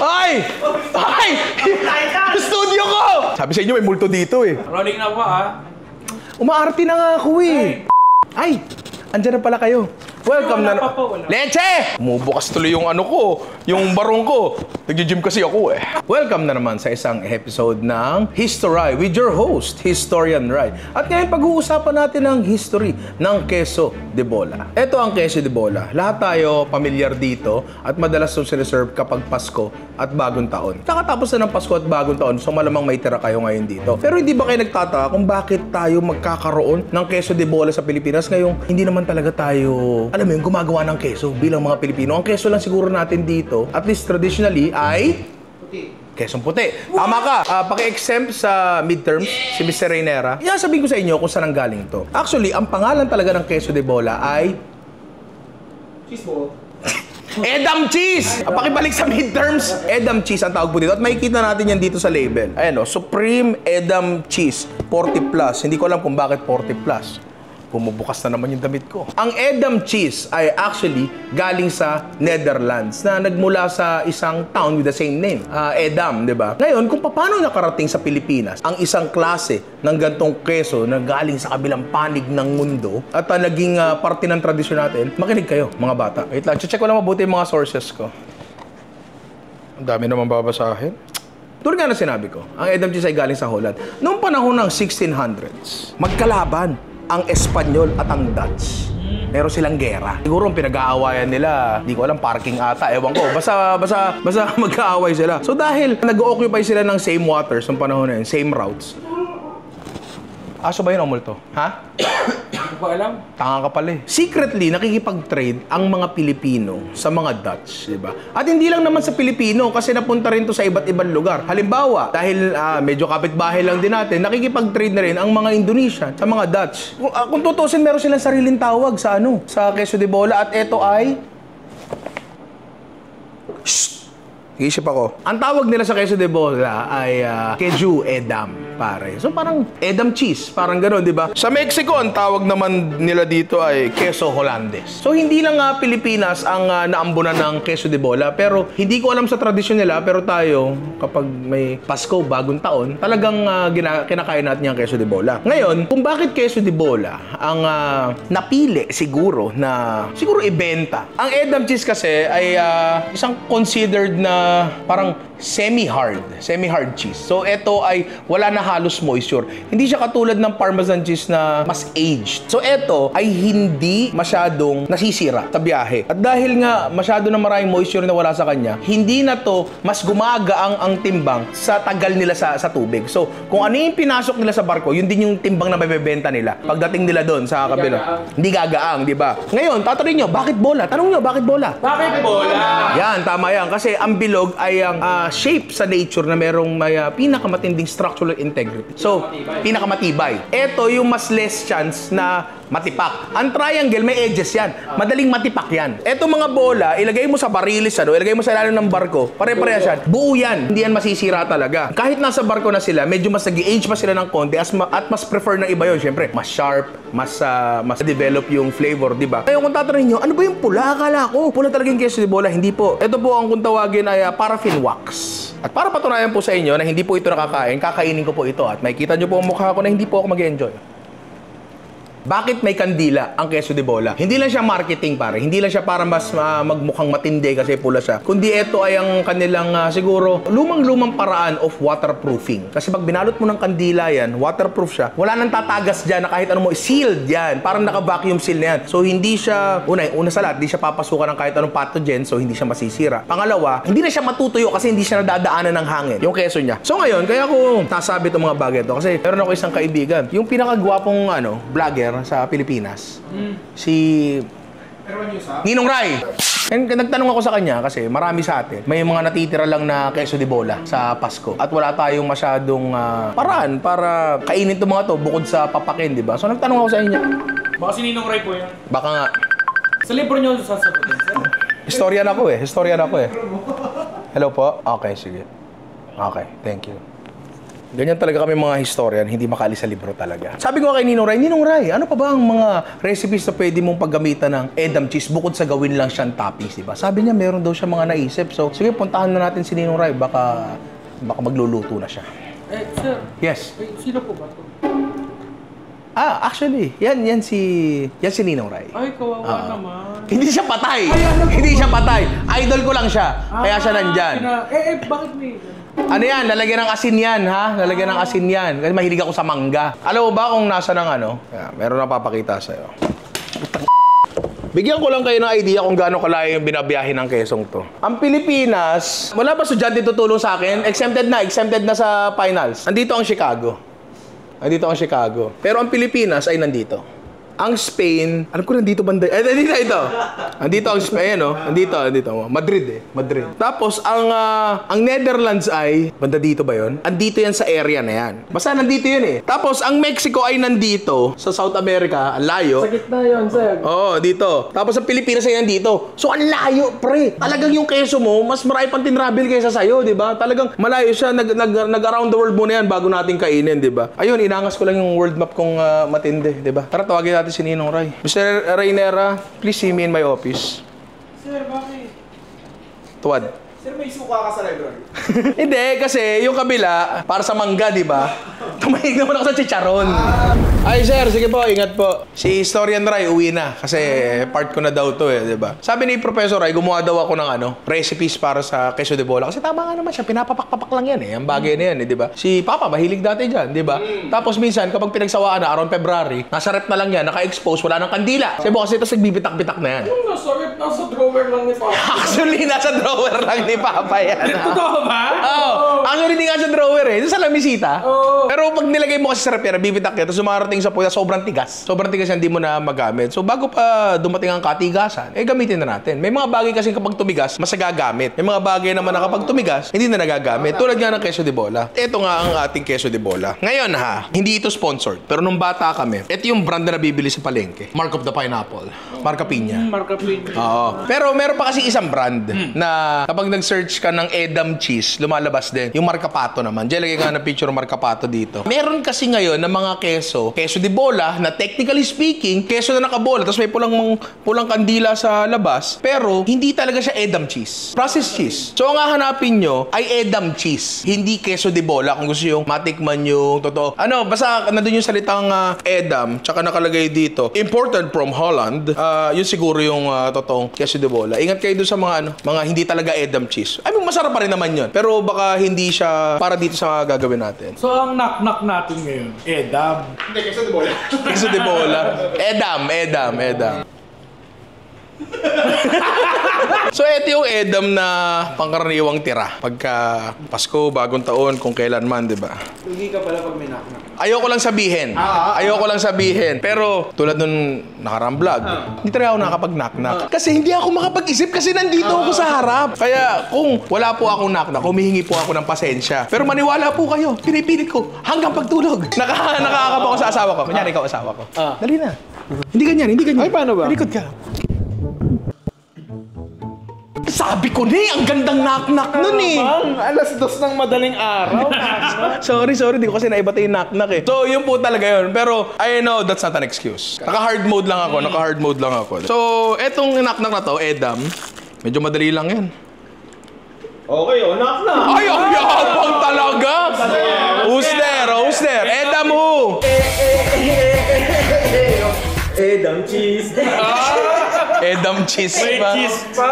Ay! Ay! Studio ko! Sabi sa inyo, may multo dito eh. Rolling na po Umaarte na nga ako eh. Ay! Andyan na pala kayo. Welcome na. Leche! Umubukas tuloy yung ano ko, yung barong ko. Nag-gym kasi ako eh. Welcome na naman sa isang episode ng History with your host, Historian Rai. At ngayon pag-uusapan natin ang history ng Queso de Bola. Ito ang Queso de Bola. Lahat tayo pamilyar dito at madalas ito siniserve kapag Pasko at Bagong Taon. Kakatapos na ng Pasko at Bagong Taon, so malamang may tira kayo ngayon dito. Pero hindi ba kayo nagtataka kung bakit tayo magkakaroon ng Queso de Bola sa Pilipinas ngayong hindi naman talaga tayo, alam mo yung gumagawa ng keso bilang mga Pilipino. Ang keso lang siguro natin dito, at least traditionally, ay puti. Kesong puti. Tama ka. Paki-exempt sa midterms, si Mr. Reynera. Sabihin ko sa inyo kung saan ang galing to. Actually, ang pangalan talaga ng Queso de Bola ay cheese ball. Edam cheese! Pakibalik sa midterms, Edam cheese ang tawag po dito. At makikita natin yan dito sa label. Ayan o, Supreme Edam Cheese, 40+. Hindi ko alam kung bakit 40+. Bumubukas na naman yung damit ko. Ang Edam cheese ay actually galing sa Netherlands na nagmula sa isang town with the same name, Edam, di ba? Ngayon, kung paano nakarating sa Pilipinas ang isang klase ng gantong keso na galing sa kabilang panig ng mundo at naging parte ng tradisyon natin, makinig kayo, mga bata. Wait lang, check ko lang mabuti yung mga sources ko. Ang dami naman babasahin. Tulad nga na sinabi ko, ang Edam cheese ay galing sa Holland. Noong panahon ng 1600s, magkalaban ang Espanyol at ang Dutch. Meron silang gera. Siguro ang pinag-aawayan nila, di ko alam, parking ata, ewan ko. Basta mag-aaway sila. So dahil nag-occupy sila ng same waters ng panahon na yun, same routes. Aso ba yun o multo? Ha? Hindi ko alam. Tanga ka pala eh. Secretly, nakikipag-trade ang mga Pilipino sa mga Dutch, di ba? At hindi lang naman sa Pilipino kasi napunta rin to sa iba't ibang lugar. Halimbawa, dahil medyo kapitbahay lang din natin, nakikipag-trade na rin ang mga Indonesian sa mga Dutch. Kung tutusin, meron silang sariling tawag sa sa Queso de Bola at ito ay Iisip ako. Ang tawag nila sa Queso de Bola ay Keju Edam, pare. So parang Edam cheese, parang gano'n, di ba? Sa Mexico, ang tawag naman nila dito ay Queso Hollandes. So hindi lang Pilipinas ang naambunan ng Queso de Bola, pero hindi ko alam sa tradisyon nila, pero tayo, kapag may Pasko, Bagong Taon, talagang kinakain natin yung Queso de Bola. Ngayon, kung bakit Queso de Bola ang napili siguro na ibenta. Ang Edam cheese kasi ay isang considered na parang semi-hard cheese. So, ito ay wala na halos moisture. Hindi siya katulad ng Parmesan cheese na mas aged. So, ito ay hindi masyadong nasisira sa biyahe. At dahil nga masyado na maraming moisture na wala sa kanya, hindi na to mas gumagaang ang timbang sa tagal nila sa tubig. So, kung ano yung pinasok nila sa barko, yun din yung timbang na mabebenta nila. Pagdating nila doon sa kabila. Hindi gagaang, di ba? Ngayon, tatanungin nyo, bakit bola? Tanong nyo, bakit bola? Bakit bola? Yan, tama yan. Kasi ang bilog ay ang shape sa nature na merong may pinakamatinding structural integrity. So, pinakamatibay. Ito yung mas less chance na matipak. Ang triangle, may edges yan. Madaling matipak yan. Ito mga bola, ilagay mo sa barilis, ilagay mo sa ilalim ng barko, pare-parehas yan. Buo yan. Hindi yan masisira talaga. Kahit nasa barko na sila, medyo mas nag-age pa sila ng konti at mas prefer ng iba yun. Siyempre, mas sharp, mas develop yung flavor, di ba? Kaya kung tatanungin nyo, ano ba yung pula? Akala ko, pula talaga yung Queso de Bola. Hindi po. Ito po ang kung tawagin ay paraffin wax. At para patunayan po sa inyo na hindi po ito nakakain, kakainin ko po ito at makikita nyo po ang mukha ko na hindi po ako mag-enjoy. Bakit may kandila ang Queso de Bola? Hindi lang siya marketing, pare. Hindi lang siya para mas magmukhang matindi kasi pula siya. Kundi ito ay ang kanilang siguro lumang-lumang paraan of waterproofing. Kasi pag binalot mo ng kandila yan, waterproof siya. Wala nang tatagas dyan na kahit ano mo, sealed yan. Parang naka-vacuum seal na yan. So hindi siya, una sa lahat, hindi siya papasukan ng kahit anong pathogen, so hindi siya masisira. Pangalawa, hindi na siya matutuyo kasi hindi siya nadadaanan ng hangin, yung keso niya. So ngayon, kaya ko nasabi itong mga bagay ito kasi meron ako isang kaibigan, yung pinakagwapong vlogger sa Pilipinas. Si Ninong Rai. And nagtanong ako sa kanya kasi marami sa atin, may mga natitira lang na Queso de Bola sa Pasko. At wala tayong masyadong paraan para kainin itong mga to bukod sa papakin, di ba? So nagtanong ako sa inyo. Baka si Ninong Rai po yan. Baka nga. Sa libro nyo sasagutin, sir? Historian ako eh. Hello po? Okay, sige. Okay, thank you. Ganyan talaga kami mga historian, hindi makaalis sa libro talaga. Sabi ko kay Ninong Ray, ano pa ba ang mga recipes na pwede mong paggamitan ng Edam cheese bukod sa gawin lang siyang toppings, diba? Sabi niya, meron daw siya mga naisip. So, sige, puntahan na natin si Ninong Ray. Baka magluluto na siya. Sir. Yes. Wait, sino po ba to? Actually, yan si Ninong Ray. Ay, kawawa naman. Hindi siya patay. Ay, ano po Hindi ba? siya patay. Idol ko lang siya. Kaya siya nandyan. Bakit may... Ano yan? Lalagyan ng asin yan, ha? Lalagyan ng asin yan. Kasi mahilig ako sa mangga. Alam mo ba kung nasa ng ano? Meron na papakita sa'yo. Bigyan ko lang kayo ng idea kung gaano kalayo yung binabiyahe ng Quezong to. Ang Pilipinas, wala ba estudyante tutulong sa akin? Exempted na sa finals. Andito ang Chicago. Pero ang Pilipinas ay nandito. Ang Spain, alam ko nandito banda. Nandito. Nandito ang Spain, no? Nandito. Madrid. Tapos ang Netherlands ay banda dito ba 'yon? Andito 'yan sa area na 'yan. Basta nandito 'yun eh. Tapos ang Mexico ay nandito sa South America, ang layo. Sa gitna yun, sir. Oo, dito. Tapos ang Pilipinas ay nandito. So ang layo, pre. Talagang yung keso mo, mas marami pang tinravel kaysa sa'yo, di ba? Talagang malayo siya. Nag-around the world muna yan bago natin kainin, di ba? Ayun, inangas ko lang yung world map kong matindi, di ba? Tara, tawagin natin si Ninong Ray. Mr. Raynera, please see me in my office. Sir, bakit? Tuwad. Sir, may suka ka sa library. Hindi, kasi yung kabila, para sa mangga, di ba? Tumahig naman ako sa chicharon. Ay, sir, sige po, ingat po. Si Historian Ray, uwi na. Kasi part ko na daw to eh, di ba? Sabi ni Professor Ray, gumawa daw ako ng recipes para sa queso de bola. Kasi tama nga naman siya, pinapapak-papak lang yan eh. Ang bagay na yan eh, di ba? Si Papa, mahilig dati dyan, di ba? Tapos minsan, kapag pinagsawaan na, around February, nasa rep na lang yan, naka-expose, wala ng kandila. Kasi bukas ito, nagbibitak-bitak na yan. Nasa rep, nasa drawer lang ni Papa. Actually, nasa drawer lang ni Papa yan. Totoo ba? Oo. Actually, hindi nga sa drawer eh. Ito sa lamisita. Oo. Pero pag nilagay mo kasi sa rep yan, bibitak yan, tapos sumarating sa puya, sobrang tigas. Sobrang tigas yan, hindi mo na magamit. So, bago pa dumating ang katigasan, gamitin na natin. May mga bagay kasi kapag tumigas, mas nagagamit. May mga bagay naman na kapag tumigas, hindi na nagagamit. Tulad nga ng queso de bola. Ito nga ang ating queso de bola. Ngayon ha, hindi ito sponsored. Pero nung bata kami, ito yung brand na nabibili sa palengke. Mark of the Pineapple. Marca Piña. Marka Pin. Oo. Pero meron pa kasi isang brand na kapag nag-search ka ng Edam cheese, lumalabas din. Yung Marca Pato naman. Diyan lagay nga ng picture ng Marca Pato dito. Meron kasi ngayon ng mga queso de bola na technically speaking, queso na nakabola, tapos may pulang kandila sa labas, pero hindi talaga siya Edam cheese. Processed cheese. So ang hahanapin nyo ay Edam cheese. Hindi queso de bola kung gusto yung matikman yung totoo. Basta nandun yung salitang Edam, tsaka nakalagay dito, imported from Holland. Yun siguro yung totoong queso de bola. Ingat kayo doon sa mga hindi talaga Edam cheese. I mean, masarap pa rin naman yun. Pero baka hindi siya para dito sa gagawin natin. So, ang knock-knock natin ngayon, Edam. Hindi, queso de bola. Queso de bola. Edam. So, ito yung Edam na pangkaraniwang tira. Pagka Pasko, bagong taon, kung kailan man, di ba? Hindi ka pala pag may knock-knock. Ayoko lang sabihin. Pero, tulad nung nakaraang vlog, hindi talaga ako nakapag-knock-knock. Kasi hindi ako makapag-isip kasi nandito ako sa harap. Kaya, kung wala po akong knock-knock, humihingi po ako ng pasensya. Pero maniwala po kayo, pinipilit ko hanggang pagtulog. Nakakakap ako sa asawa ko. Kunyari, ikaw asawa ko. Dali na. Hindi ganyan. Ay, paano ba? Talikod ka. Sabi ko ang gandang knock-knock nun eh. Mang, 2:00 ng madaling araw. Sorry, di ko kasi naibata yung knock-knock eh. So, yun po talaga yun. Pero, I know that's not an excuse. Naka-hard mode lang ako. So, etong knock-knock na to, Edam, medyo madali lang yan. Okay, knock. Ay, ang yabang talaga! Who's there? Edam who? Edam cheese. Edam cheese May pa. cheese pa.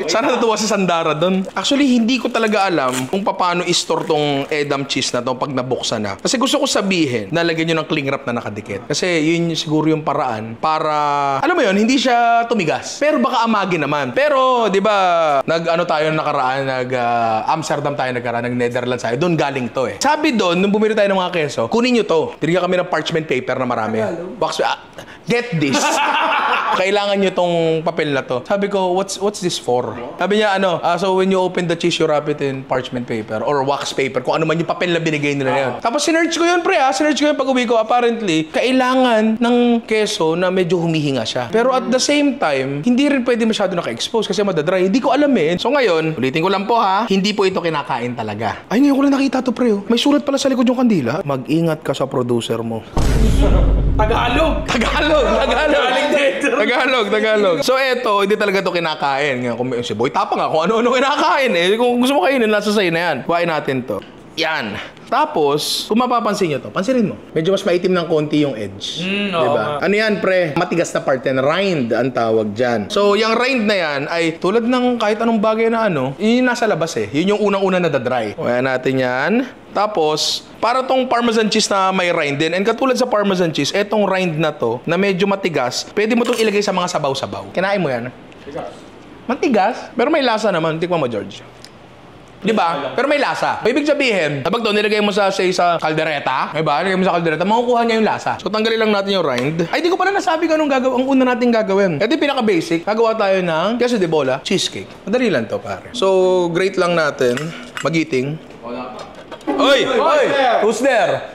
Sana natuwa si Sandara doon. Actually, hindi ko talaga alam kung paano i-store tong Edam cheese na to pag nabuksan na. Kasi gusto ko sabihin na lagyan nyo ng cling wrap na nakadikit. Kasi yun siguro yung paraan para, alam mo yun, hindi siya tumigas. Pero baka amagin naman. Pero, di ba, Amsterdam tayo nagkaraan, nag-Netherlands tayo. Doon galing to eh. Sabi doon, nung bumili tayo ng mga keso, kunin nyo to. Tinigyan kami ng parchment paper na marami. Get this. Kailangan nyo tong tong papel na to. Sabi ko, what's this for? Sabi niya, so when you open the cheese, you wrap it in parchment paper or wax paper, kung ano man yung papel na binigay nila na yun. Tapos sinerch ko yun, pre, sinerch ko yun pag uwi ko. Apparently, kailangan ng keso na medyo humihinga siya. Pero at the same time, hindi rin pwede masyado naka-expose kasi madadry. Hindi ko alam eh. So ngayon, ulitin ko lang po ha, hindi po ito kinakain talaga. Ay, ngayon ko lang nakita to, pre. May sulat pala sa likod yung kandila. Mag-ingat ka sa producer mo. Tagalog! Tagalog. So eto, hindi talaga to kinakain. Ngayon, kung si Boy Tapang nga, kung ano-ano kinakain eh. Kung gusto mo kainin, nasa sa'yo na yan. Kuhain natin to. Yan. Tapos, kung mapapansin nyo to, pansinin mo. Medyo mas maitim ng konti yung edge. Diba? Ano yan, pre? Matigas na part yan. Rind ang tawag dyan. So, yung rind na yan ay tulad ng kahit anong bagay na yun yung nasa labas eh. Yun yung unang-una na dadry. Kuhain natin yan. Tapos, para tong parmesan cheese na may rind din. And katulad sa parmesan cheese, etong rind na to, na medyo matigas, pwede mo itong ilagay sa mga sabaw-sabaw. Kinain mo yan? Matigas? Pero may lasa naman. Tikman mo, George. Diba? Pero may lasa. Ibig sabihin, kapag doon nilagay mo sa kaldereta, diba? Nilagay mo sa kaldereta, makukuha niya yung lasa. So, tanggalin lang natin yung rind. Ay, di ko pala nasabi kung ang una natin gagawin. Ito yung pinaka-basic. Gagawa tayo ng queso de bola, cheesecake. Madali lang to, pare. So, grate lang natin. Magiting. Oy! Who's there?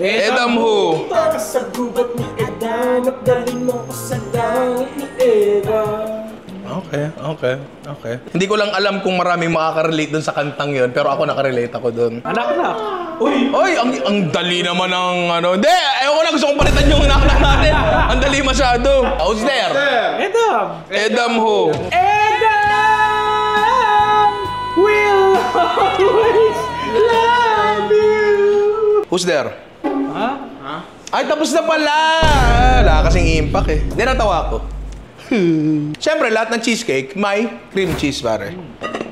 Edam who? Sa gubat ni Edam at dalhin mo ko sa langit ni Edam. Okay. Hindi ko lang alam kung maraming makaka-relate dun sa kantang yon, pero ako nakarelate ako dun. Anak-anak! Oy, ang dali naman ng Hindi, ayoko na, gusto kong palitan yung anak natin. Ang dali masyado. Who's there? Edam who? Edam will always love you! Who's there? Ha? Ay, tapos na pala! Wala kasing impact eh. Hindi, natawa ako. Siyempre, lahat ng cheesecake, may cream cheese, pare.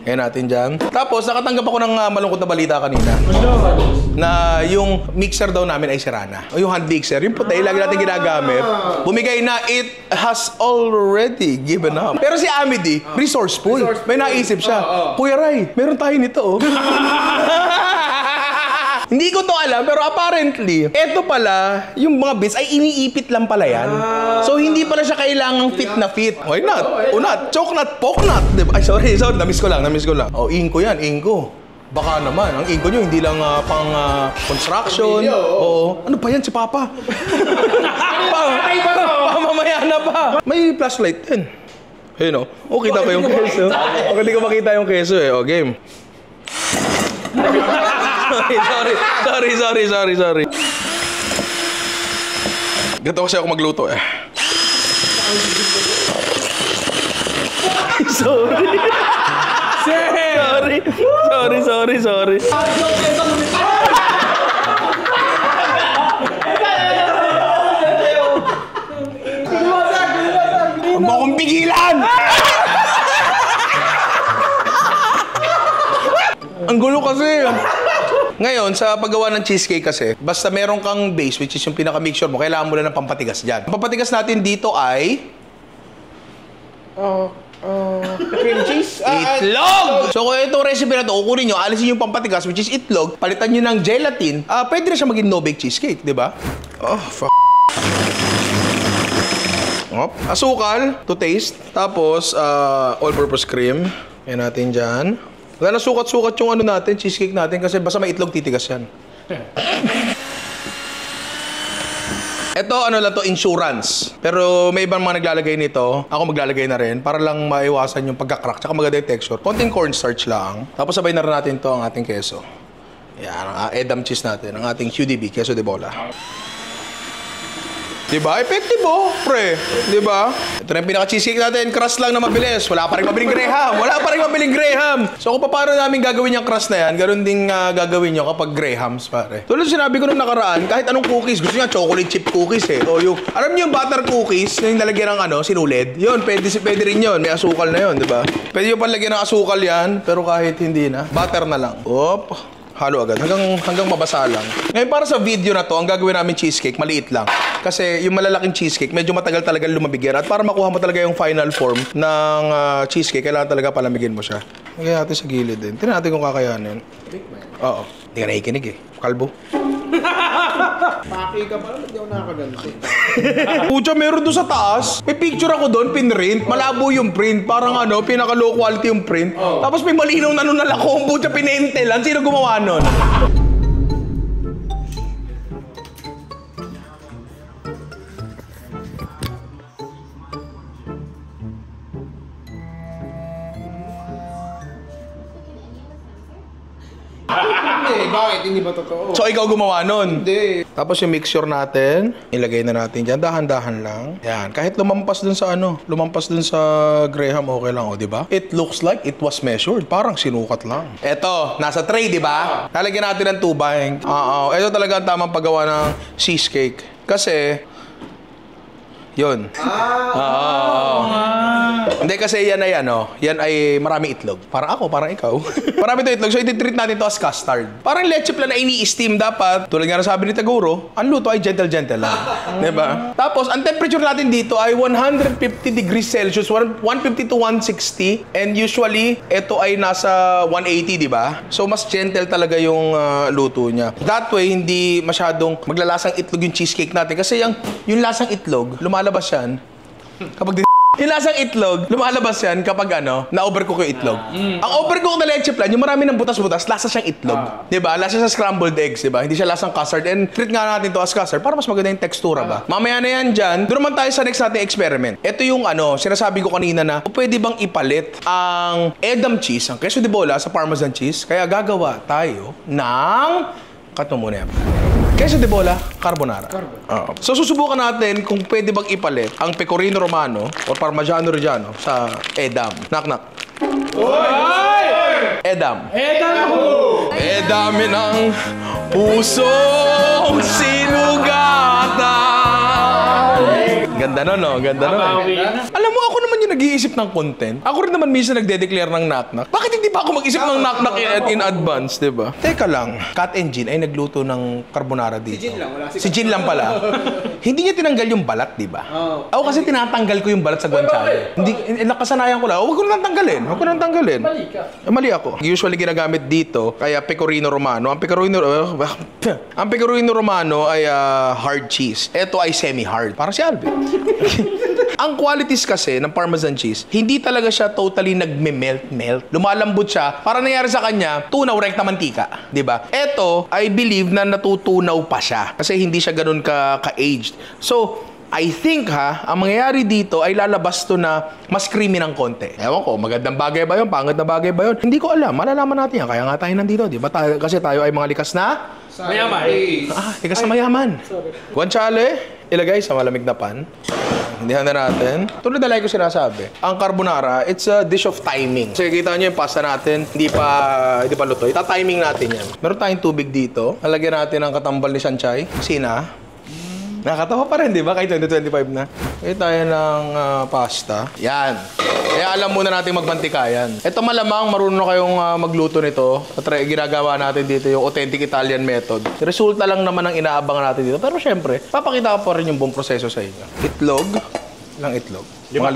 Ayan natin dyan. Tapos, nakatanggap ako ng malungkot na balita kanina. Na yung mixer daw namin ay sira na. O yung hand mixer, yung puti, lagi natin ginagamit. Bumigay na, it has already given up. Pero si Amity, resourceful. May naisip siya. Kuya Ray, meron tayo nito, oh. Hindi ko to alam, pero apparently, eto pala, yung mga bits ay iniipit lang pala yan. So, hindi pala siya kailangang fit na fit. Why not? Unat, choke nut, poke nut. Diba? Ay, sorry. Namiss ko lang. Oh, inko yan, inko. Baka naman, ang inko nyo hindi lang pang construction. Oo. Ano pa yan si Papa? Mamaya na pa. May flashlight din. Hey, no? Oh, kita ko yung keso. Okay, hindi ko makita yung keso eh. Oh, game. Sorry. Ganito kasi ako magluto eh. Sorry. Huwag mo akong pigilan! Ang gulo kasi. Ngayon, sa paggawa ng cheesecake kasi, basta meron kang base, which is yung pinaka-mixture mo, kailangan mo lang ng pampatigas dyan. Ang pampatigas natin dito ay... Cream cheese? Itlog! So kung itong recipe na ito, kukunin nyo, alisin yung pampatigas, which is itlog, palitan nyo ng gelatin, pwede na siya maging no-bake cheesecake, di ba? Oh, fuck. Asukal to taste. Tapos, all-purpose cream. Yan natin dyan. Wala na sukat-sukat yung natin, cheesecake natin, kasi basta may itlog, titigas yan. Ito, lang to, insurance. Pero may ibang mga naglalagay nito. Ako maglalagay na rin para lang maiwasan yung pagka-crack. Tsaka maganda yung texture. Konting cornstarch lang. Tapos sabay na rin natin to ang ating keso. Yan, ang Edam cheese natin. Ang ating QDB, queso de bola. Diba? Effective oh, pre. Diba? Ito na yung pinaka-cheesecake natin. Crust lang na mabilis. Wala pa rin mabiling Graham. So kung paano namin gagawin yung crust na yan, ganoon din gagawin nyo kapag Grahams, pare. Tulad sinabi ko nung nakaraan, kahit anong cookies, gusto nyo chocolate chip cookies eh. O yung, alam nyo yung butter cookies na yung nalagyan ng sinulid? Yun, pwede rin yun. May asukal na yun, diba? Pwede yung palagyan ng asukal yan, pero kahit hindi na. Butter na lang. Halo agad. Hanggang mabasa lang. Ngayon, para sa video na to, ang gagawin namin cheesecake, maliit lang. Kasi yung malalaking cheesecake, medyo matagal talaga lumabig yan. At para makuha mo talaga yung final form ng cheesecake, kailangan talaga palamigin mo siya. Lagyan natin sa gilid din. Tingnan natin kung kakayanin. Oo. Hindi ka nakikinig eh. Kalbo. Paki ka pala, hindi ako nakaganti. Pucha, meron doon sa taas. May picture ako doon, pinrint. Malabo yung print. Parang ano, pinaka low quality yung print. Tapos may malinaw na nun na lakong. Pucha, pinentelan. Sino gumawa nun? Hindi, bakit? Hindi ba totoo? So, ikaw gumawa nun? Hindi. Tapos yung mixture natin, ilagay na natin dyan. Dahan-dahan lang. Yan. Kahit lumampas dun sa ano, lumampas dun sa Graham, okay lang, o, di ba? It looks like it was measured. Parang sinukat lang. Eto, nasa tray, di ba? Lalagyan natin ng tubang. Oo. Ito talaga ang tamang paggawa ng cheesecake. Kasi, yun. Hindi kasi yan ay ano, yan ay maraming itlog. Parang ako, parang ikaw. Marami ito itlog, so i-treat natin ito as custard. Parang leche plan na ini-steam dapat. Tulad nga na sabi ni Taguro, ang luto ay gentle-gentle lang. Diba? Tapos, ang temperature natin dito ay 150 degrees Celsius, 150 to 160. And usually, ito ay nasa 180, diba? So, mas gentle talaga yung luto niya. That way, hindi masyadong maglalasang itlog yung cheesecake natin. Kasi yung lasang itlog, lumalabas yan kapag yung lasang itlog, lumalabas yan kapag ano, na-overcook yung itlog. Ang overcook na leche plan, yung marami ng butas-butas, lasa siyang itlog. Diba? Lasa siya sa scrambled eggs, diba? Hindi siya lasang custard. And treat nga natin to as custard para mas maganda yung tekstura ba. Mamaya na yan dyan. Doon naman tayo sa next nating experiment. Ito yung ano, sinasabi ko kanina na pwede bang ipalit ang Edam cheese, ang queso de bola sa Parmesan cheese. Kaya gagawa tayo ng... Cut mo muna yan. Queso de bola, carbonara. So susubukan natin kung pwede bang ipalit ang pecorino romano o parmigiano reggiano sa Edam. Knock-knock. Edam. Edamin ang pusong sinugatan. Ganda nun, no? Ganda nun. Alam mo, ako naman yung nag-iisip ng content. Ako rin naman minsan nagde-declare ng knock-knock. Bakit hindi pa ako mag-isip ng knock-knock in advance, di ba? Teka lang, Kat and Jean ay nagluto ng carbonara dito. Si Jean lang, wala Si Jean lang pala. Hindi niya tinanggal yung balat, di ba? Ako kasi tinatanggal ko yung balat sa guanciale. Hindi, nakasanayan ko lang. Huwag ko nang tanggalin. Huwag ko nang tanggalin. Mali ka. Mali ako. Usually ginagamit dito, kaya pecorino romano. Ang pecorino romano ay hard cheese. Ito ay semi-hard. Parang si Alvin. Ang qualities kasi ng Parmesan cheese, hindi talaga siya totally nagme-melt. Lumalambot siya. Para nangyari sa kanya, tunaw rekta mantika. Diba? Ito, I believe na natutunaw pa siya. Kasi hindi siya ganun ka-aged. So, I think ang mangyayari dito ay lalabas to na mas creamy ng konti. Ewan ko, magandang bagay ba yun? Pangit na bagay ba yun? Hindi ko alam. Malalaman natin yan. Kaya nga tayo nandito. Diba? Kasi tayo ay mga likas na... Mayaman. Likas na mayaman. Guanciale, ilagay sa malamig na pan. Hindihan na natin. Tulad na like ko sinasabi, ang carbonara, it's a dish of timing. Kasi kita nyo yung pasta natin, hindi pa luto. Ita-timing natin yan. Meron tayong tubig dito. Lalagyan natin ang katambal ni Sanchay. Sina. Nakakatawa pa rin, di ba? Kahit 2025 na. Kaya tayo ng pasta. Yan. Kaya alam muna natin magmantika yan. Ito malamang marunong na kayong magluto nito. Ginagawa natin dito yung authentic Italian method. Resulta lang naman ang inaabangan natin dito. Pero syempre, papakita ko pa rin yung buong proseso sa inyo. Itlog. Ilang itlog? Mga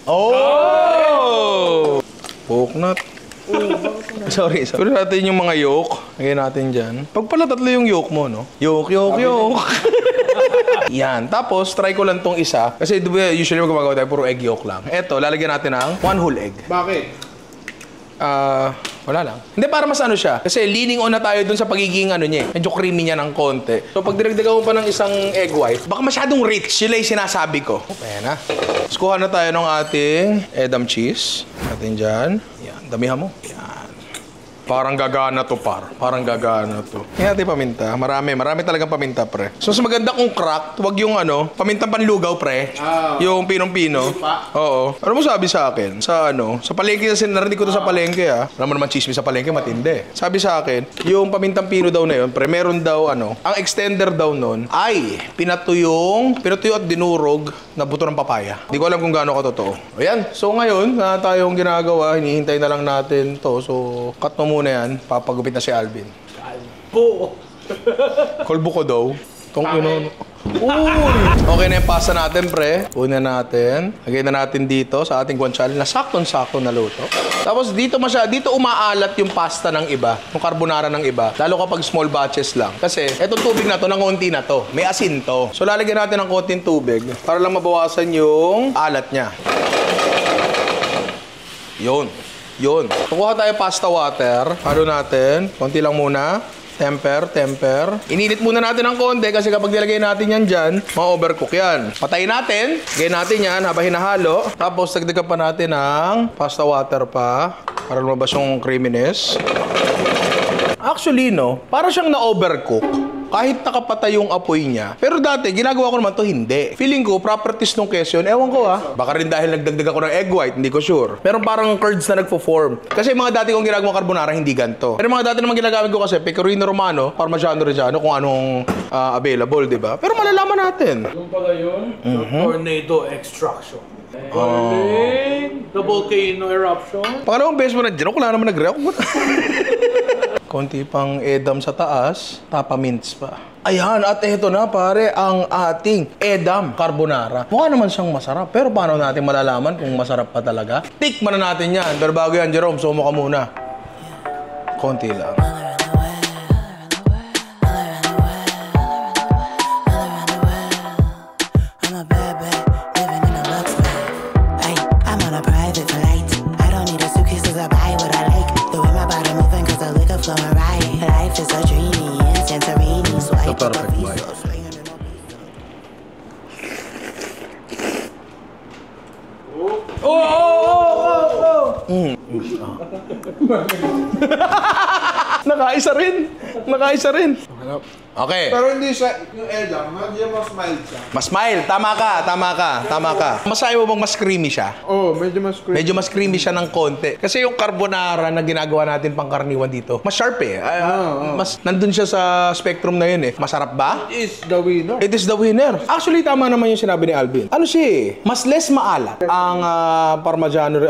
5. Oh! Coconut. Sorry. Pero natin yung mga yolk. Lagyan natin dyan. Pag pala tatlo yung yolk mo, no? Yolk. Yan. Tapos, try ko lang tong isa. Kasi usually magagawa tayo, puro egg yolk lang. Eto, lalagyan natin ng 1 whole egg. Bakit? Wala lang. Hindi, para mas ano siya. Kasi leaning on na tayo dun sa pagiging ano niya. Medyo creamy niya ng konti. So, pag dinagdagan mo pa ng isang egg white, baka masyadong rich. Yun lang yung sinasabi ko. Ayan na. Tapos kuha na tayo ng ating Edam cheese. Natin dyan. Yan. Damihan mo. Yan. Parang gagana to, par. Parang gagana to. Yan natin paminta. Marami talagang paminta, pre. So, mas maganda kung cracked, wag yung ano, pamintang panlugaw, pre. Yung pinong-pino. Oo. Ano mo sabi sa akin? Sa palengke, kasi narinig ko to sa palengke, Alam mo naman, chismis sa palengke, matindi. Sabi sa akin, yung pamintang pino daw na yun, pre, meron daw, ang extender daw nun, ay pinatuyo at dinurog na buto ng papaya. Hindi ko alam kung gaano ka totoo. Ayan. So, ngayon, na tayong ginagawa, hinihintay na lang natin to. So, cut mo muna yan, papagupit na si Alvin. Kalbo. Kolbo ko daw. Uy! Okay na yung pasta natin, pre. Una natin. Lagay na natin dito sa ating guanciale na saktong-sakto na luto. Tapos dito umaalat yung pasta ng iba, yung carbonara ng iba. Lalo kapag small batches lang. Kasi etong tubig na to, ng konti na to. May asin to. So lalagyan natin ng konting tubig para lang mabawasan yung alat niya. Yun. Kukuha tayo pasta water. Halo natin. Konti lang muna. Temper. Ininit muna natin ng konti kasi kapag nilagay natin yan dyan, ma-overcook yan. Patayin natin. Gawin natin yan habang hinahalo. Tapos dagdagan pa natin ng pasta water pa para lumabas yung creaminess. Actually, no, para siyang na-overcook. Kahit nakapatay yung apoy niya. Pero dati, ginagawa ko naman to hindi. Feeling ko, properties nung queso yun, ewan ko baka rin dahil nagdagdag ako ng egg white, hindi ko sure. Meron parang curds na nagpo-form. Kasi mga dati kong ginagawa carbonara, hindi ganito. Pero mga dati naman ginagamit ko kasi, pecorino romano, parmigiano reggiano, kung anong available, di ba? Pero malalaman natin. Yung pala yun, tornado extraction. The volcano eruption. Pangalawang beses mo na dyan, wala naman nag-react. Konti pang edam sa taas, tapa mints pa. Ayan, at eto na pare, ang ating edam carbonara. Mukha naman siyang masarap, pero paano natin malalaman kung masarap pa talaga? Tikman na natin yan. Pero bago yan, Jerome, sumo ka muna. Konti lang. Perfect bite. Nakaisa rin. Okay. Pero hindi siya, yung edam, medyo mas mild siya. Mas mild. Tama ka. Masabi mo bang mas creamy siya? Oo, medyo mas creamy. Medyo mas creamy siya ng konti. Kasi yung carbonara na ginagawa natin pang karaniwan dito, mas sharp eh. Mas nandun siya sa spectrum na yun eh. Masarap ba? It is the winner. It is the winner. Actually, tama naman yung sinabi ni Alvin. Ano siya eh? Mas less maalat ang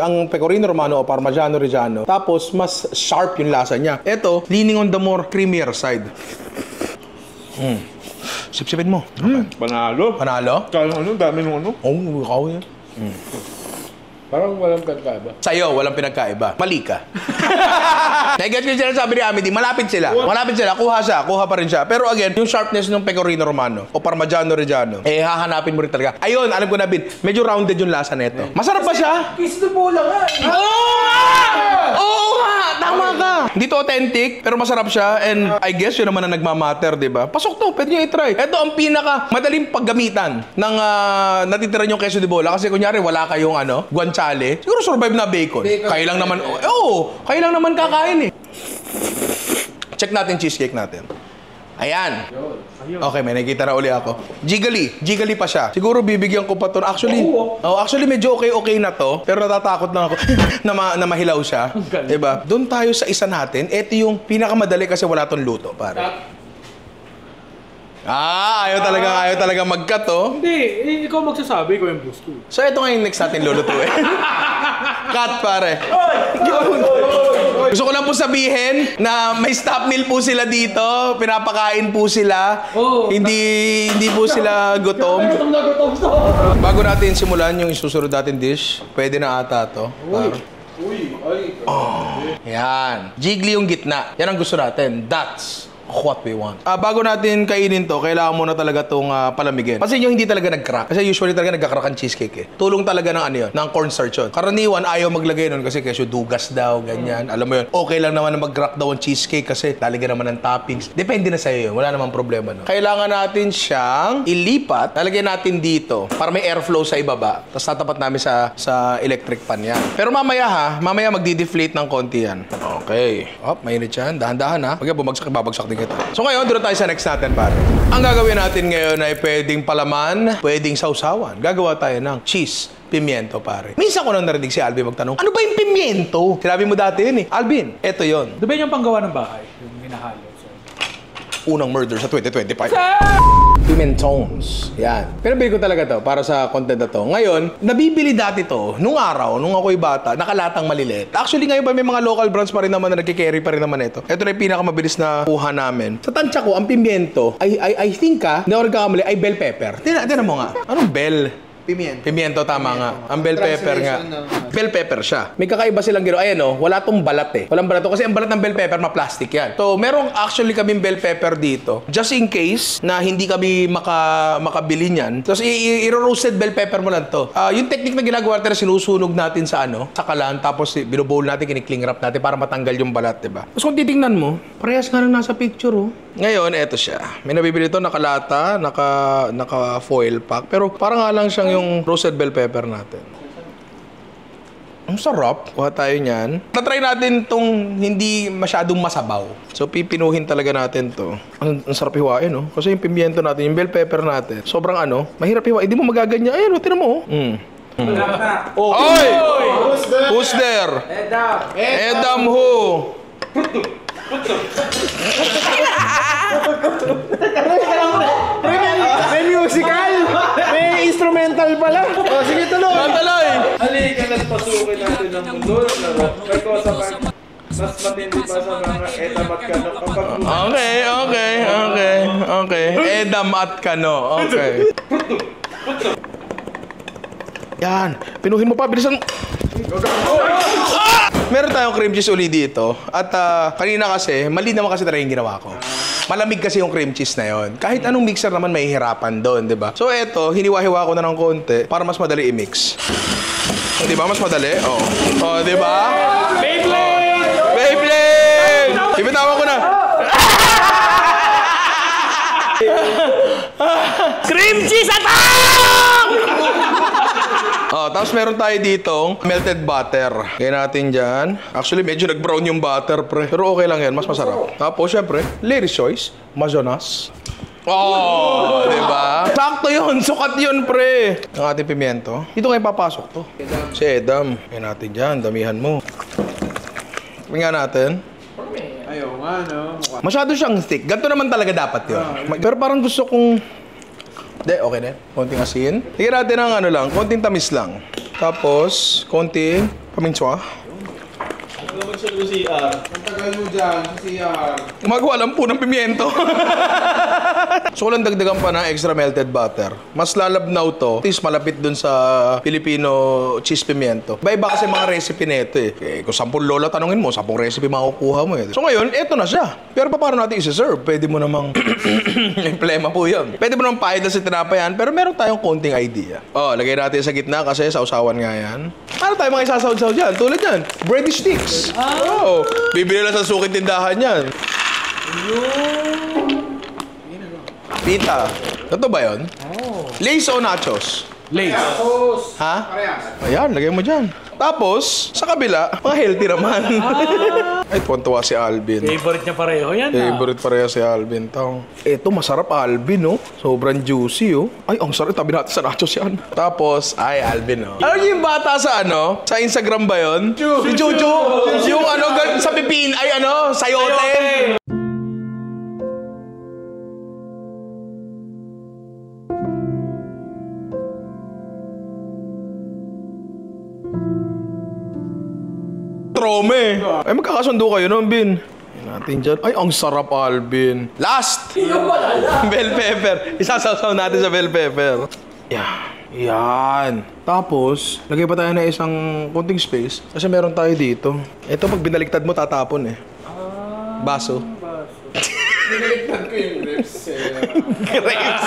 ang pecorino romano o parmigiano reggiano. Tapos, mas sharp yung lasa niya. Ito, leaning on the more creamier side. Sip-sipin mo. Panalo. Kaya ano, dami nung ano. Oh, ikaw yan. Parang walang pagkaiba. Sa'yo, walang pinagkaiba. Mali ka. Nag-get ko yung sinasabi ni Amity, malapit sila. Kuha pa rin siya. Pero again, yung sharpness ng pecorino romano o parmigiano reggiano, hahanapin mo rin talaga. Ayun, alam ko na, Bin, medyo rounded yung lasa nito. Masarap ba siya? Kiss the bola nga eh. Oo nga! Tama ka! Hindi to authentic, pero masarap siya. And I guess yun naman ang nagmamatter, di ba? Pasok to, pwede nyo i-try. Ito ang pinaka madaling paggamitan ng natitira yung queso de bola. Kasi kunyari, wala kayong guanciale. Siguro survive na bacon. Kaya lang naman, kaya lang naman kakain eh. Check natin cheesecake natin. Ayan. Okay, may nakikita na uli ako. Jiggly pa siya. Siguro bibigyan ko pa to. Actually medyo okay na to. Pero natatakot lang ako na mahilaw siya. Diba? Doon tayo sa isa natin. Ito yung pinakamadali kasi wala tong luto, pare. Ayaw talaga mag-cut, oh. Hindi, ikaw magsasabi ko yung gusto. So, ito nga yung next natin lulutuin. Cut, pare. Gusto ko lang po sabihin na may stop meal po sila dito. Pinapakain po sila. Hindi po sila gutom. Bago natin simulan yung isusunod natin dish, pwede na ata to. Yan. Jiggly yung gitna. Yan ang gusto natin. That's what we want. Bago natin kainin to, kailangan muna talaga itong palamigin. Kasi yung hindi talaga nag-crack. Kasi usually talaga nag-crack ang cheesecake eh. Tulong talaga ng yun, ng cornstarch yun. Karaniwan, ayaw maglagay nun kasi kesyo dugas daw, ganyan. Alam mo yun, okay lang naman na mag-crack daw ang cheesecake kasi lalagyan naman ng toppings. Depende na sa'yo yun. Wala namang problema nun. Kailangan natin siyang ilipat. Lalagyan natin dito para may airflow sa ibaba. Tapos tatapat namin sa electric pan yan. Pero mamaya magdi-deflate ng konti yan. Okay. Mainit yan. Dahan-dahan ha. Pag bumagsak, babagsak din kita. So ngayon, doon tayo sa next natin, pare. Ang gagawin natin ngayon ay pwedeng palaman, pwedeng sausawan. Gagawa tayo ng cheese pimiento, pare. Minsan ko nang narinig si Alvin magtanong, ano ba yung pimiento? Sinabi mo dati yun eh. Alvin, eto yun. Di ba yung panggawa ng bahay? Yung minahalo. unang murder sa 2025. Pimentones. Yan. Pinabili ko talaga to para sa content na to. Ngayon, nabibili dati to nung araw, nung ako'y bata, nakalatang maliliit. Actually, ngayon pa may mga local brands pa rin naman na nagkikerry pa rin naman ito. Ito na yung pinakamabilis na kuha namin. Sa tansya ko, ang pimiento, I think hindi ako nagkakamali, ay bell pepper. Tingnan mo nga. Anong bell? Pimiento, tama nga. Ang bell pepper nga. Bell pepper siya. May kakaiba silang ginawa. Ayan o, wala tong balat eh. Walang balat to. Kasi ang balat ng bell pepper, ma-plastic yan. So, merong actually kaming bell pepper dito. Just in case na hindi kami makabili niyan. Tapos, i-roasted bell pepper mo lang to. Yung technique na ginagawa natin, sinusunog natin sa kalan. Tapos, binubowl natin, kinikling wrap natin para matanggal yung balat, diba? Tapos, kung titingnan mo, parehas nga nang nasa picture, oh. Ngayon, eto siya. May nabibili ito, nakalata, naka-foil pack. Pero parang nga lang siyang yung roasted bell pepper natin. Ang sarap. Kuha tayo niyan. Tatry natin tong hindi masyadong masabaw. So, pipinuhin talaga natin to. Ang sarap hiwain, no? Kasi yung pimiento natin, yung bell pepper natin, sobrang mahirap hiwain. Hindi mo magaganya. Ayun, tinan mo, oh. Oy! Who's there? Edam who? May musical! May instrumental pala! O, sige, tuloy! Tuloy! Halika na't pasukin natin ang mundo ng laro. May kosa pa mas matindi pa sa mga edam at kano kapag Okay. Edam at kano. Okay. Yan. Pinuhin mo pa. Bilisan. Meron tayong cream cheese uli dito. At kanina kasi, mali naman kasi talaga yung ginawa ko. Malamig kasi yung cream cheese na yon. Kahit anong mixer naman may hirapan doon, di ba? So eto, hiniwa-hiwa ko na ng konti para mas madali i-mix. O, di ba? Mas madali? Oo. O, di ba? Beyblade! Ibitawan ko na. Cream cheese attack! Oh, tapos meron tayo ditong melted butter. Kaya natin dyan. Actually, medyo nag-brown yung butter, pre. Pero okay lang yan. Mas masarap. Tapos, syempre, ladies' choice. Majonas. Oh, di ba? Sakto yun. Sukat yun, pre. Ang ating pimiento. Dito kayo papasok to. Si Edam. Kaya natin dyan. Damihan mo. Tingnan natin. Ayaw nga, no? Masyado siyang thick. Ganito naman talaga dapat yun. Pero parang gusto kong... Hindi, okay na. Konting asin. Tingnan natin ang konting tamis lang. Tapos, konting paminswa. Ano naman siya ng CR? Ang tagal mo dyan sa CR. Gumagawa lang po ng pimiento. So, walang dagdagan pa ng extra melted butter. Mas lalabnaw to. At least malapit dun sa Filipino cheese pimiento. Iba kasi mga recipe nito eh. Kung 10 lola tanungin mo, 10 recipe makukuha mo eh. So ngayon, eto na siya. Pero paano natin isi-serve? Pwede mo namang... May plema po yun. Pwede mo namang pahid na sa tinapayan, pero meron tayong konting idea. Oh, lagay natin sa gitna kasi sausawan nga yan. Ano tayo mga isasaw-saw dyan? Tulad yan. Bready sticks. Oh, bibili lang sa suking tindahan yan. Pita. Ito ba yun? Lays o nachos? Lace. Ha? Ayan, lagay mo dyan. Tapos, sa kabila, mga healthy naman. Ay, tuwan-tuwa si Alvin. Favorite niya pareho yan. Favorite pareha si Alvin. Ito, masarap Alvin, oh. Sobrang juicy, oh. Ay, ang sarap. Tabi natin sa nachos yan. Tapos, ay, Alvin, oh. Ano yung bata sa Sa Instagram ba yun? Si Juju. Yung sa pipin, ay sayote. Trome. Ay, magkakasundo kayo nun, Bin. Natin dyan. Ay, ang sarap, Alvin. Last! Bell pepper. Isasasaw natin sa bell pepper. Yan. Tapos, lagay pa tayo na isang konting space. Kasi meron tayo dito. Ito, pag binaliktad mo, tatapon eh. Baso. Binaliktad ko yung grapes Grapes.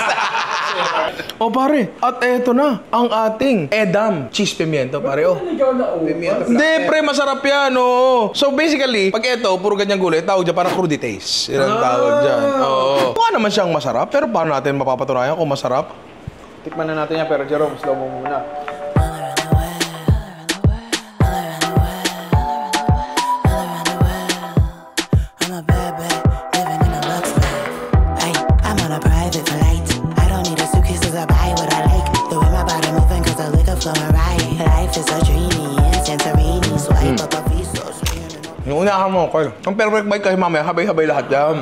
Oh, pare. At eto na. Ang ating Edam cheese pimiento, pare. Oh. Hindi, pre. Masarap yan, oh. So, basically, pag eto, puro ganyang gulay, tawag dyan parang crudités. Yan ang tawag dyan. Oo. Mukha naman siyang masarap, pero paano natin mapapatunayan kung masarap? Tikman na natin yan, pero Jerome, slow mo muna. Yung unahan mo, okay. Ang perfect bite kasi mamaya, habay-habay lahat yan.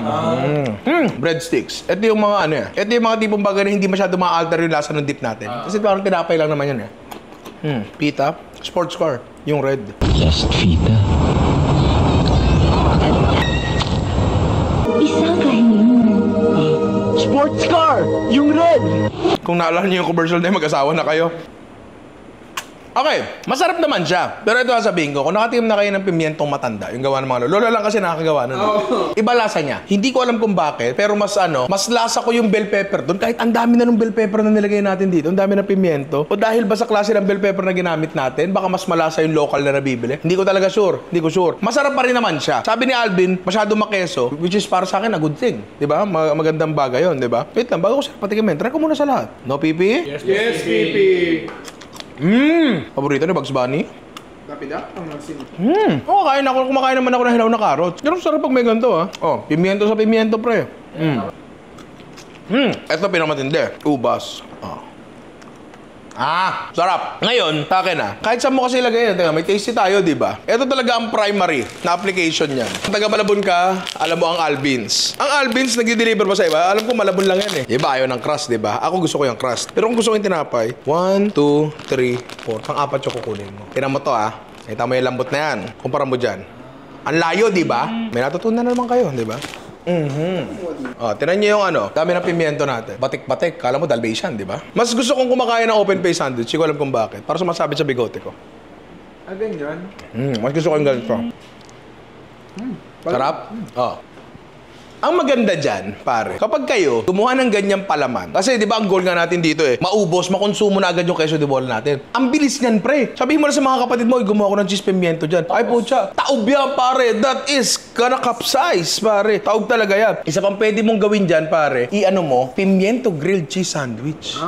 Breadsticks. Ito yung mga ano yan. Ito yung mga tipong bagay na hindi masyado ma-alter yung lasa ng dip natin. Kasi parang tinapay lang naman yan eh. Pita, sports car, yung red. Just Fita. Isang kahilingan. Sports car! Yung red! Kung naalala niyo yung commercial na yun, mag-asawa na kayo. Okay, masarap naman siya. Pero ito sasabihin ko, kung nakatikim na kayo ng pimientong matanda, yung gawa ng mga lola lang kasi nakakagawa nun. Iba lasa niya. Hindi ko alam kung bakit, pero mas lasa ko yung bell pepper doon. Kahit ang dami na ng bell pepper na nilagay natin dito, ang dami ng pimiento. O dahil ba sa klase ng bell pepper na ginamit natin, baka mas malasa yung local na nabibili. Hindi ko talaga sure. Hindi ko sure. Masarap pa rin naman siya. Sabi ni Alvin, masyado makeso, which is para sa akin a good thing. Diba? Magandang bagay yun, diba? Wait lang, bago ko siya patikimin, try ko muna sa lahat. No, Pipi? Yes, Pipi. Paborito ni Bugs Bunny? Kapida? Ang nagsin. Kumakain naman ako ng hilaw na carrots. Pero sarap pag may ganito Oh, pimiento sa pimiento, pre. Ito pinamatindi. Ubas. Sarap. Ngayon, takin kahit saan mo kasi ilagay yan, may tasty tayo, di ba? Ito talaga ang primary na application niyan. Kung taga Malabon ka, alam mo ang Alvins. Ang Alvins, nag-deliver ba sa iba? Alam ko Malabon lang yan eh. Iba, ayaw ng crust, di ba? Ako gusto ko yung crust. Pero kung gusto ko yung tinapay, 1, 2, 3, 4. Pang-apat yung kukunin mo. Tinan mo to Kita mo yung lambot na yan. Kumpara mo dyan. Ang layo, di ba? May natutunan na naman kayo, di ba? Tinan niyo yung dami ng pimiento natin. Batik-batik, kala mo Dalmatian, di ba? Mas gusto kong kumakain ng open face sandwich. Hindi ko alam kung bakit. Para sumasabit sa bigote ko. Ganyan. Mas gusto ko yung ganito. Sarap? Ang maganda dyan, pare, kapag kayo gumawa ng ganyang palaman, kasi di ba ang goal nga natin dito maubos, makonsumo na agad yung queso de bola natin. Ang bilis niyan, pre. Sabihin mo na sa mga kapatid mo, gumawa ko ng cheese pimiento dyan. Ay po siya, taob yan, pare. That is gonna capsize, pare. Taob talaga yan. Isa pang pwede mong gawin dyan, pare, mo, pimiento grilled cheese sandwich.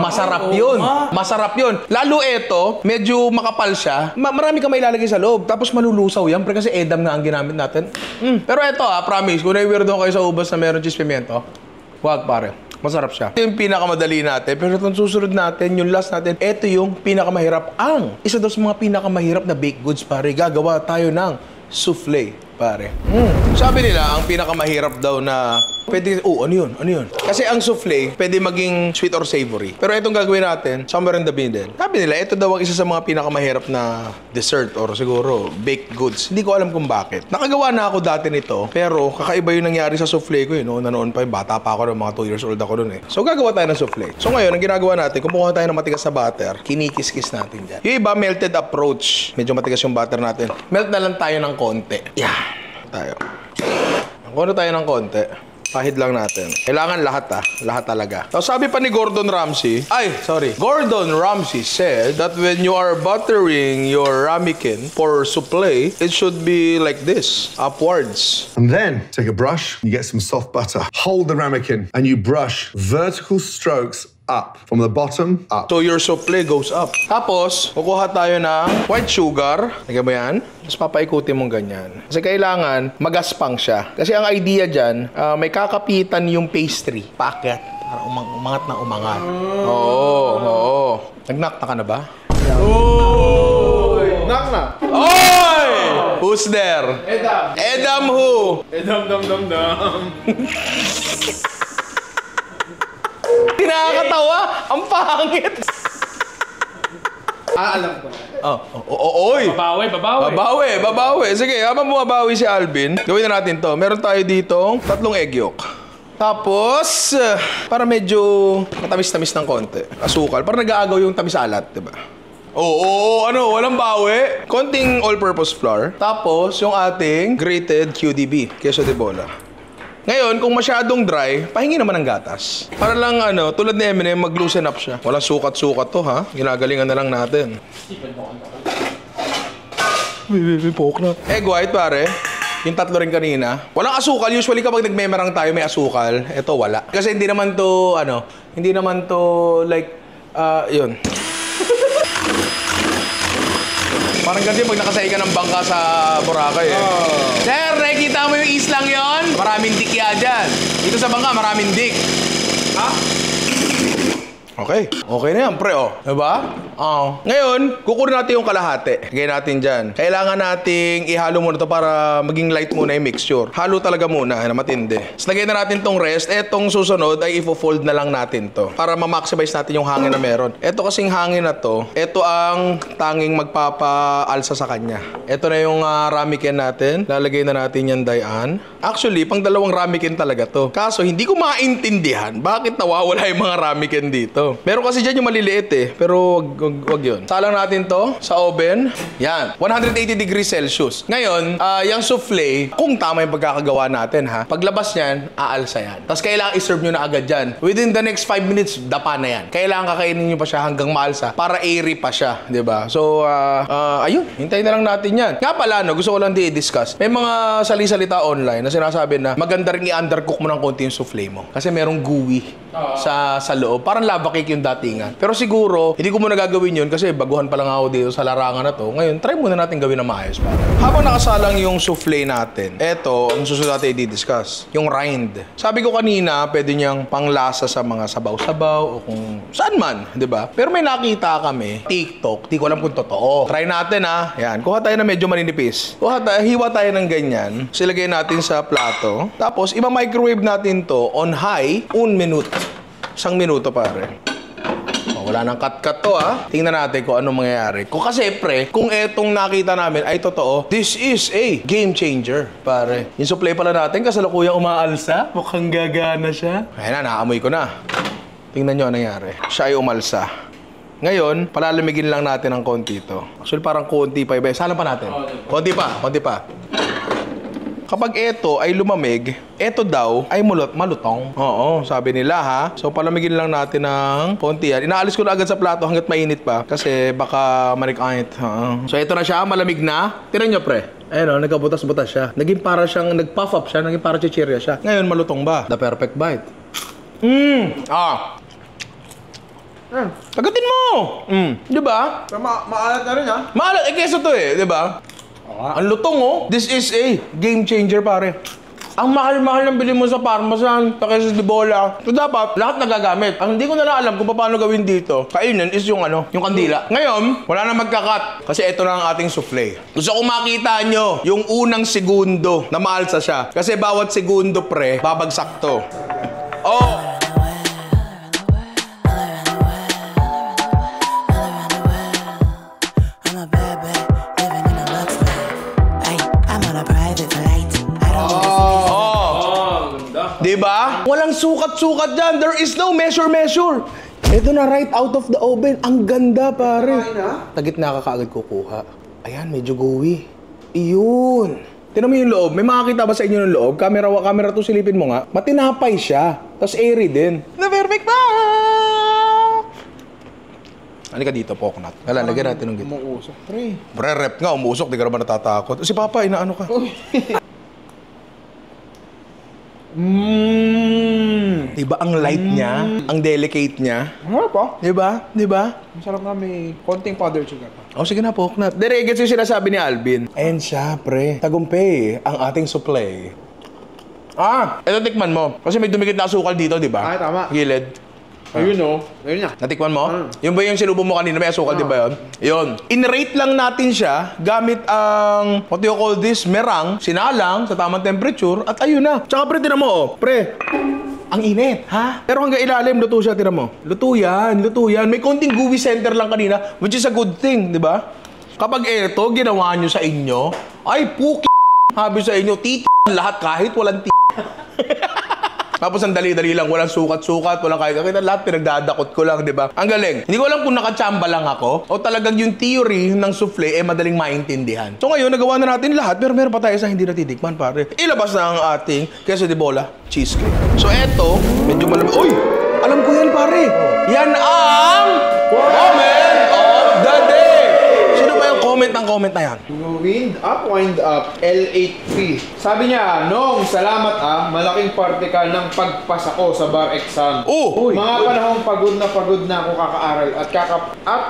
Masarap yun. Masarap yun. Lalo ito, medyo makapal siya. Marami ka may ilalagay sa loob. Tapos malulusaw yan, pre, kasi edam na ang ginamit natin. Pero ito promise, kung doon kayo sa ubas na meron cheese pimiento, wag pare. Masarap siya. Ito yung pinakamadali natin. Pero itong susunod natin, yung last natin, ito yung pinakamahirap. Isa daw sa mga pinakamahirap na baked goods, pare. Gagawa tayo ng souffle, pare. Sabi nila, ang pinakamahirap daw na pwede, ano yun? Kasi ang souffle, pwede maging sweet or savory. Pero itong gagawin natin, somewhere in the middle. Sabi nila, ito daw ang isa sa mga pinakamahirap na dessert or siguro baked goods. Hindi ko alam kung bakit. Nakagawa na ako dati nito, pero kakaiba yung nangyari sa souffle ko noon pa yung bata pa ako, mga 2 years old ako dun So gagawa tayo ng souffle. So ngayon, ang ginagawa natin, kumukuha tayo ng matigas na butter, kinikis-kis natin dyan. Yung iba, melted approach. Medyo matigas yung butter natin. Melt na lang tayo ng konti. Tayo. Kuno tayo ng konti. Pahid lang natin. Kailangan lahat Lahat talaga. So, sabi pa ni Gordon Ramsay said that when you are buttering your ramekin for souffle, it should be like this, upwards. And then take a brush, you get some soft butter. Hold the ramekin and you brush vertical strokes up. From the bottom, up. So your souffle goes up. Tapos, kukuha tayo ng white sugar. Tingnan mo yan. Tapos papaikutin mong ganyan. Kasi kailangan magaspang siya. Kasi ang idea dyan, may kakapitan yung pastry. Packet. Para umangat na umangat. Oo. Nag-knock ka na ba? Knock na. Oy! Who's there? Edam who? Dam. Tinakatawa! Ang pangit! Alam ko. Oy! Babawi. Sige, habang bumabawi si Alvin, gawin na natin to. Meron tayo ditong 3 egg yolk. Tapos, para medyo matamis-tamis ng konti. Asukal. Para nag-aagaw yung tamis-alat, diba? Walang bawi. Konting all-purpose flour. Tapos, yung ating grated QDB, queso de bola. Ngayon, kung masyadong dry, pahingi naman ng gatas. Para lang, tulad ni Eminem, mag-loosen up siya. Walang sukat-sukat to, ha? Ginagalingan na lang natin. Poke na. Egg white, pare. Yung 3 rin kanina. Walang asukal. Usually, kapag nagmemerang tayo, may asukal. Ito, wala. Kasi hindi naman to, like, yun. Parang kasi pag nakasay ka ng bangka sa Boracay Sir, nakikita mo yung islang yon? Maraming dikya dyan. Dito sa bangka, maraming dik. Ha? Okay. Okay na yan, pre, oh. Diba? Oo. Ngayon, kukunin natin yung kalahati. Lagay natin dyan. Kailangan nating ihalo muna to para maging light muna yung mixture. Halo talaga muna, na matindi. Tapos lagay na natin tong rest. Etong susunod ay ifo-fold na lang natin to para ma-maximize natin yung hangin na meron. Eto kasing hangin na to, eto ang tanging magpapaalsa sa kanya. Eto na yung ramekin natin. Lalagay na natin yan, Dayan. Actually, pang dalawang ramekin talaga to. Kaso, hindi ko maintindihan bakit nawawala yung mga ramekin dito. Meron kasi dyan yung maliliit eh. Pero wag yun. Salang natin to sa oven. Yan. 180 degrees Celsius. Ngayon, yung souffle, kung tama yung pagkakagawa natin ha, paglabas niyan, aalsa yan. Tapos kailangan i-serve nyo na agad dyan. Within the next 5 minutes, dapa na yan. Kailangan kakainin nyo pa siya hanggang maalsa para airy pa siya. Diba? So, ayun. Hintayin na lang natin yan. Nga pala, no, gusto ko lang di-discuss. May mga sali-salita online na sinasabi na maganda rin i-undercook mo ng konti yung souffle mo. Kasi merong gooey sa loob. Parang lava cake yung datingan. Pero siguro, hindi ko muna gagawin yun kasi baguhan pa lang ako dito sa larangan na to. Ngayon, try muna natin gawin na maayos pa. Habang nakasalang yung souffle natin, eto, ang susunod natin i-discuss. Yung rind. Sabi ko kanina, pwede niyang panglasa sa mga sabaw-sabaw o kung saan man, di ba? Pero may nakita kami, TikTok, di ko alam kung totoo. Try natin ha. Yan, kuha tayo na medyo maninipis. Hiwa tayo ng ganyan. Silagay natin sa plato. Tapos, ima-microwave natin to on high, 1 minute. 1 minuto pare. Wala nang cut-cut to ha. Tingnan natin kung anong mangyayari. Kasi pre, kung etong nakita namin ay totoo, this is a game changer, pare. Yung supply pala natin, kasalukuyang umaalsa. Mukhang gagana siya. Ayun na, naamoy ko na. Tingnan nyo anong nangyari. Siya ay umalsa. Ngayon, palalamigin lang natin ng konti to. Actually, parang konti pa. Salang pa natin. Konti pa, konti pa. Kapag ito ay lumamig, ito daw ay malutong. Oo, sabi nila ha. So palamigin lang natin ng konti yan. Inaalis ko na agad sa plato hanggat mainit pa kasi baka manikait. So ito na siya, malamig na. Tingnan nyo pre. Ayun o, nagkabutas-butas siya. Naging para siyang, nag-puff up siya, naging para chichirya siya. Ngayon, malutong ba? The perfect bite. Tagatin mo! Di ba? Maalat na rin ha? Maalat, keso to eh, di ba? Ang lutong oh. This is a game changer pare. Ang mahal-mahal ng bili mo sa Parmesan, sa Queso de Bola. So dapat, lahat nagagamit. Ang hindi ko na alam kung paano gawin dito, kainin is yung yung kandila. Ngayon, wala na magkakat. Kasi ito na ang ating souffle. Gusto ko makita nyo yung unang segundo na maalsa siya. Kasi bawat segundo pre, babagsak to. Oh! Diba? Walang sukat-sukat dyan. There is no measure-measure. Ito na right out of the oven. Ang ganda, pare. Tagit na kakaagad kukuha. Ayan, medyo gooey. Iyon. Tignan mo yung loob. May makakita ba sa inyo ng loob? Camera to, silipin mo nga. Matinapay siya. Tapos airy din. The perfect ba? Halika dito, Poknat. Lalagyan natin ng gito. Umuusok, pre. Pre, rep nga. Umuusok. Di ka naman natatakot. Si Papa, inaano ka? Diba ang light niya? Ang delicate niya? Ano pa? Diba? Diba? Masarap nga, may konting powdered sugar pa. O sige na, Poknat. Gets yung sinasabi ni Alvin. Ayan siya, pre. Tagumpay ang ating supply. Ito tikman mo. Kasi may dumikit na asukal dito, diba? Ay, tama. Gilid. Ayun o. Ayun na. Natikman mo? Yun ba yung sinubo mo kanina? May asukal, di ba yun? Yun. In-rate lang natin siya gamit ang, what do you call this? Merang, sinalang sa tamang temperature, at ayun na. Tsaka pre, tinan mo, oh. Pre, ang init, ha? Pero hanggang ilalim, luto siya, tinan mo. Luto yan, luto yan. May konting gooey center lang kanina, which is a good thing, di ba? Kapag eto, ginawa nyo sa inyo, ay puki, habi sa inyo, lahat kahit walang Tapos ang dali-dali lang, walang sukat-sukat, walang kahit lahat pinagdadakot ko lang, di ba? Ang galing. Hindi ko alam kung nakachamba lang ako o talagang yung theory ng souffle eh madaling maintindihan. So ngayon, nagawa na natin lahat pero meron pa tayo sa hindi natitikman, pare. Ilabas na ang ating Queso de Bola cheesecake. So eto, medyo malamig. Uy! Alam ko yan, pare. Yan ang comment of the day. Sino ba yung comment ng comment na yan. Wind up, L8P. Sabi niya, Nong, salamat malaking parte ka ng pagpasa ko sa bar exam. Mga panahong pagod na ako kakaaral at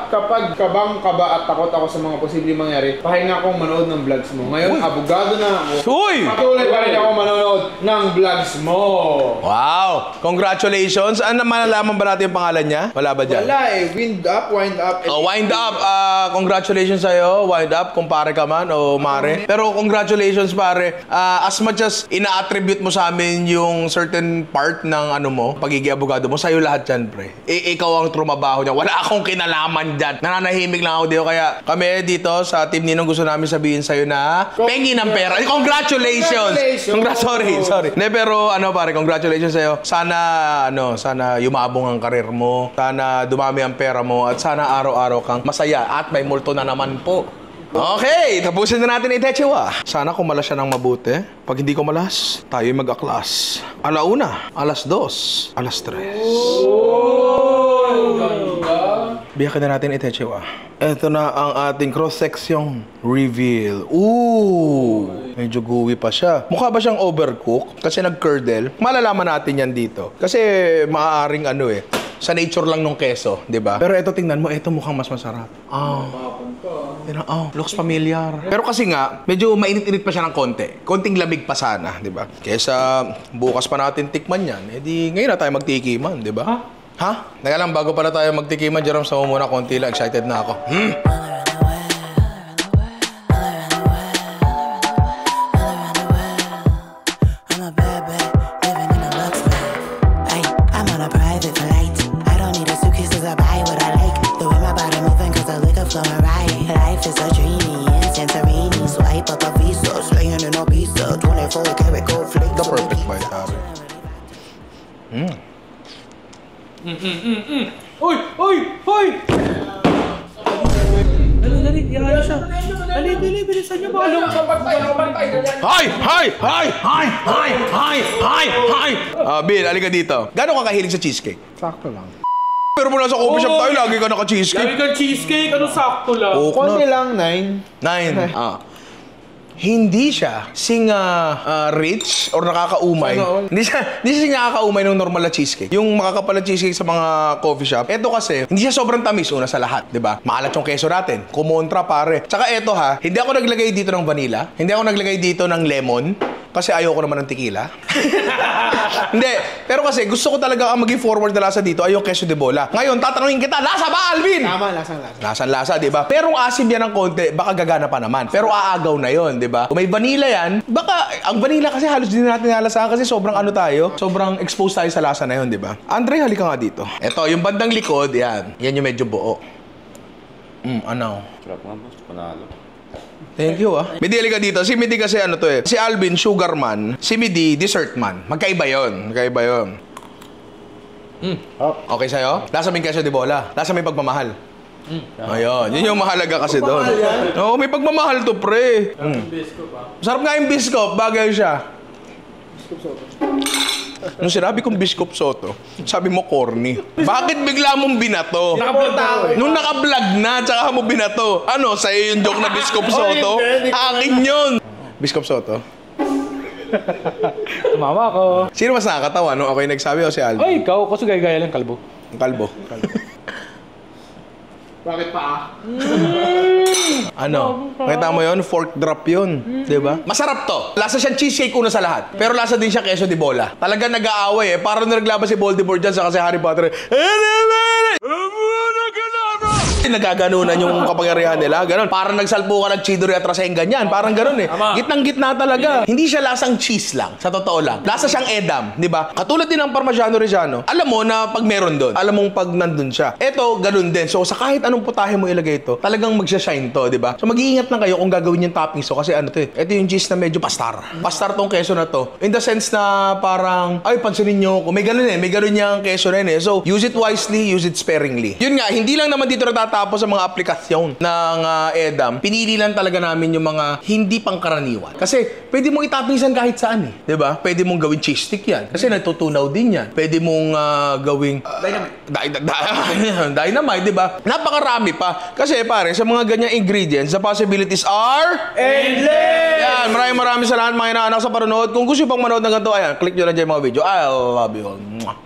kapag kabang-kaba at takot ako sa mga posibleng mangyari, pahinga akong manood ng vlogs mo. Ngayon, abogado na ako. Patuloy pa rin ako manonood ng vlogs mo. Wow! Congratulations! Ano, malalaman ba natin yung pangalan niya? Wala ba dyan? Wala wind up, Wind up! Congratulations sa'yo, wind up, kung pare ka man o mare. Pero congratulations pare, as much as ina-attribute mo sa amin yung certain part ng ano mo, pagiging abogado mo, sa'yo lahat yan, pre. Ikaw ang trumabaho niya. Wala akong kinalaman dyan. Nananahimik lang ako dito. Kaya kami dito sa Team Ninong gusto namin sabihin sa'yo na pengi ng pera. Congratulations! Sorry. Ne, pero ano pare, congratulations sa'yo. Sana yumabong ang karir mo. Sana dumami ang pera mo. At sana araw-araw kang masaya. At may multo na naman po. Okay, tapusin na natin Itechiwa. Sana kumalas siya ng mabuti. Pag hindi kumalas, tayo'y mag-aklas. Alauna, alas 2, alas 3. Biyakin na natin Itechiwa. Ito na ang ating cross-section reveal. Medyo gooey pa siya. Mukha ba siyang overcook? Kasi nag-curdle. Malalaman natin yan dito. Kasi maaaring sa nature lang nung keso, di ba? Pero ito tingnan mo, ito mukhang mas masarap. Looks familiar. Pero kasi nga, medyo mainit-init pa siya ng konti. Konting lamig pa sana, di ba? Kesa bukas pa natin tikman yan, edi ngayon na tayo magtikiman, di ba? Ha? Teka lang, bago pala tayo magtikiman, Jerome, sama muna konti lang. Excited na ako. The perfect bite, Harry. Hoy! Dali, ihala siya. Dali, bilisan niyo ba? Hi! Bill, halika dito. Gano'n ka kahilig sa cheesecake? Sakto lang. Pero mula sa coffee shop tayo, lagi ka naka-cheesecake. Lagi kang cheesecake, ano sakto lang? Konti lang, 9. 9. Hindi siya rich or nakakaumay. Hindi siya nakakaumay ng normal na cheesecake. Yung makakapal na cheesecake sa mga coffee shop. Ito kasi, hindi siya sobrang tamis una sa lahat, 'di ba? Maalat yung keso natin. Kumontra pare. Tsaka ito hindi ako naglagay dito ng vanilla. Hindi ako naglagay dito ng lemon. Kasi ayoko naman ng tequila. Hindi. Pero kasi gusto ko talaga ang maging forward na lasa dito ay yung queso de bola. Ngayon, tatanungin kita, lasa ba, Alvin? Tama, lasang-lasa. Lasang-lasa, di ba? Pero asim yan ng konti, baka gagana pa naman. Pero aagaw na yon, di ba? Kung may vanilla yan, baka, ang vanilla kasi halos din natin nalasahan kasi sobrang sobrang exposed tayo sa lasa na yon, di ba? Andre, halika nga dito. Ito, yung bandang likod, yan. Yan yung medyo buo. Sarap nga, boss. Panalo. Thank you, Midi, halika dito. Si Midi kasi si Alvin, sugar man. Si Midi, dessert man. Magkaiba yon. Okay sa'yo? Lasa may queso de bola. Lasa may pagmamahal. Ayun. Yun yung mahalaga kasi doon. Oo, may pagmamahal to, pre. Sarap nga yung biskop. Bagay siya. Nung sinabi kong Biscop Soto, sabi mo corny. Bakit bigla mong binato? Nung naka-vlog na, tsaka mo binato. Ano, sa'yo yung joke na Biscop Soto? Akin yun! Biscop Soto? Tumama ako. Sino mas nakakatawa? Nung ako yung nagsabi o si Alvin? Ay, ikaw. Kasi gaya-gaya lang kalbo. Ang kalbo. Bakit pa Ano? Nakita mo yun? Fork drop yun. Diba? Masarap to. Lasa siyang cheesecake una sa lahat. Pero lasa din siya queso de bola. Talaga nag-aaway Parang naglaban si Voldemort dyan sa kasi Harry Potter. Nagaganunan yung kapangyarihan nila. Ganon. Parang nagsalpo ka ng Chidori at Rasengan yan. Parang ganon Gitnang-gitna talaga. Hindi siya lasang cheese lang. Sa totoo lang. Lasa siyang edam. Diba? Katulad din ng Parmigiano Reggiano. Alam mo na pag meron doon. Alam mong pag nandun siya. Eto, ganon din. So, sa kahit anong putahe mo ilagay ito, talagang magsha-shine to. Diba? So, mag-iingat lang kayo kung gagawin yung toppings to. Kasi ito yung cheese na medyo pastar. Pastar tong keso na to. In the sense na parang, ay, pansinin nyo. May ganon may ganon niyang keso na So, use it wisely, use it sparingly. Yun nga, hindi lang naman dito pagkatapos sa mga aplikasyon ng EDAM, pinili lang talaga namin yung mga hindi pangkaraniwan. Kasi pwede mong itapisan kahit saan eh. Diba? Pwede mong gawin cheese stick yan. Kasi natutunaw din yan. Pwede mong gawing... Dynamite, diba? Napakarami pa. Kasi pare, sa mga ganyang ingredients, the possibilities are... Endless! Yan, maraming salamat mga inaanak sa panonood. Kung gusto nyo pang manood ng ganito, ayan, click nyo lang dyan yung mga video. I love you all. Mwah.